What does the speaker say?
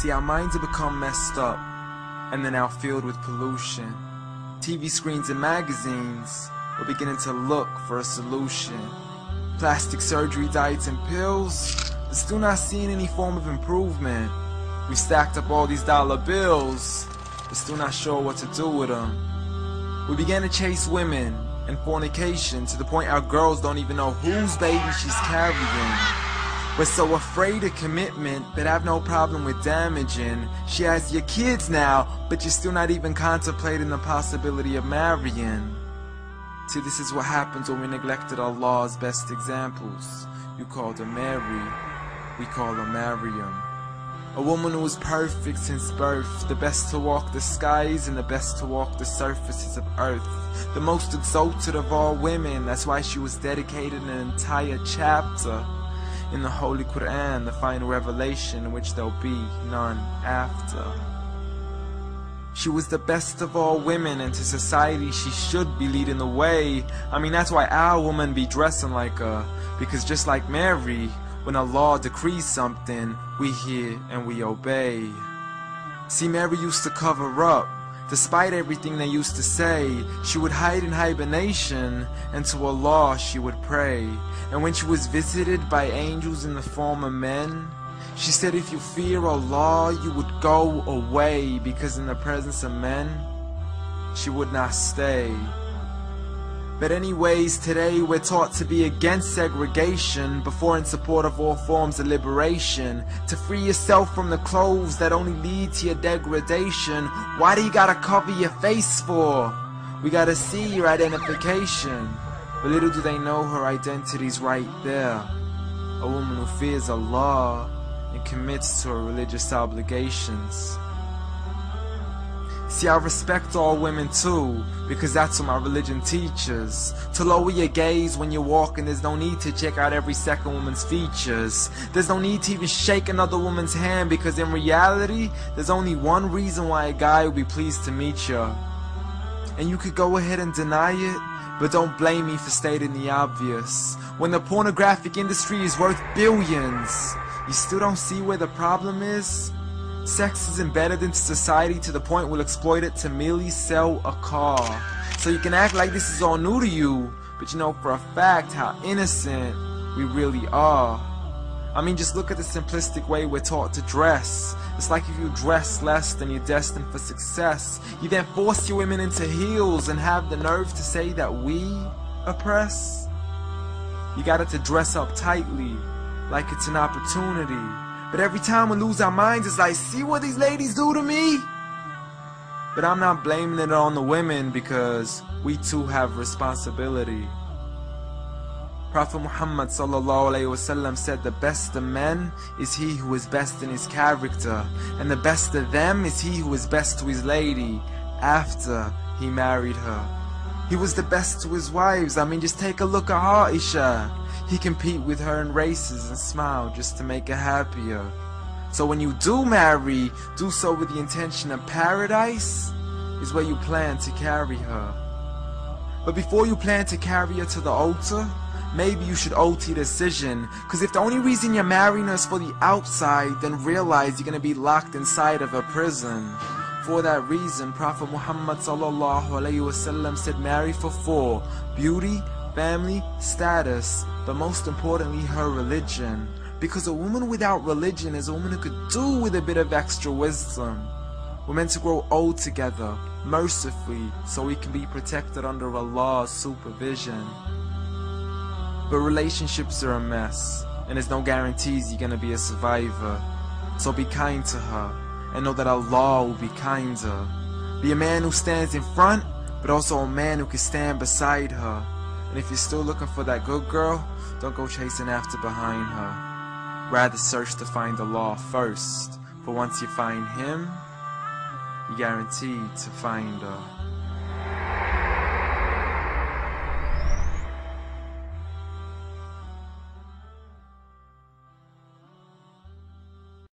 See, our minds have become messed up, and they're now filled with pollution. TV screens and magazines, we're beginning to look for a solution. Plastic surgery, diets and pills, but still not seeing any form of improvement. We stacked up all these dollar bills, but still not sure what to do with them. We began to chase women and fornication to the point our girls don't even know whose baby she's carrying. We're so afraid of commitment that have no problem with damaging. She has your kids now, but you're still not even contemplating the possibility of marrying. See, this is what happens when we neglected Allah's best examples. You called her Mary, we call her Maryam. A woman who was perfect since birth, the best to walk the skies and the best to walk the surfaces of earth. The most exalted of all women, that's why she was dedicated an entire chapter in the Holy Quran, the final revelation in which there'll be none after. She was the best of all women, and to society she should be leading the way. I mean, that's why our women be dressing like her, because just like Mary, when Allah decrees something, we hear and we obey. See, Mary used to cover up. Despite everything they used to say, she would hide in hibernation, and to Allah she would pray. And when she was visited by angels in the form of men, she said, if you fear Allah, you would go away, because in the presence of men, she would not stay. But anyways, today we're taught to be against segregation, before in support of all forms of liberation. To free yourself from the clothes that only lead to your degradation. Why do you gotta cover your face for? We gotta see your identification. But little do they know her identity's right there. A woman who fears Allah and commits to her religious obligations. See, I respect all women too, because that's what my religion teaches. To lower your gaze when you're walking, there's no need to check out every second woman's features. There's no need to even shake another woman's hand, because in reality, there's only one reason why a guy would be pleased to meet you. And you could go ahead and deny it, but don't blame me for stating the obvious. When the pornographic industry is worth billions, you still don't see where the problem is? Sex is embedded into society to the point we'll exploit it to merely sell a car. So you can act like this is all new to you, but you know for a fact how innocent we really are. I mean, just look at the simplistic way we're taught to dress. It's like if you dress less, then you're destined for success. You then force your women into heels and have the nerve to say that we oppress. You got it to dress up tightly, like it's an opportunity. But every time we lose our minds, it's like, see what these ladies do to me? But I'm not blaming it on the women, because we too have responsibility. Prophet Muhammad ﷺ said, the best of men is he who is best in his character, and the best of them is he who is best to his lady after he married her. He was the best to his wives. I mean, just take a look at Aisha. He compete with her in races and smile just to make her happier. So when you do marry, do so with the intention of paradise is where you plan to carry her. But before you plan to carry her to the altar, maybe you should alter your decision. Cause if the only reason you're marrying her is for the outside, then realize you're gonna be locked inside of a prison. For that reason, Prophet Muhammad ﷺ said, marry for 4: beauty, family, status, but most importantly her religion. Because a woman without religion is a woman who could do with a bit of extra wisdom. We're meant to grow old together, mercifully, so we can be protected under Allah's supervision. But relationships are a mess, and there's no guarantees you're gonna be a survivor. So be kind to her, and know that Allah will be kinder. Be a man who stands in front, but also a man who can stand beside her. And if you're still looking for that good girl, don't go chasing after behind her. Rather search to find Allah first, for once you find Him, you're guaranteed to find her.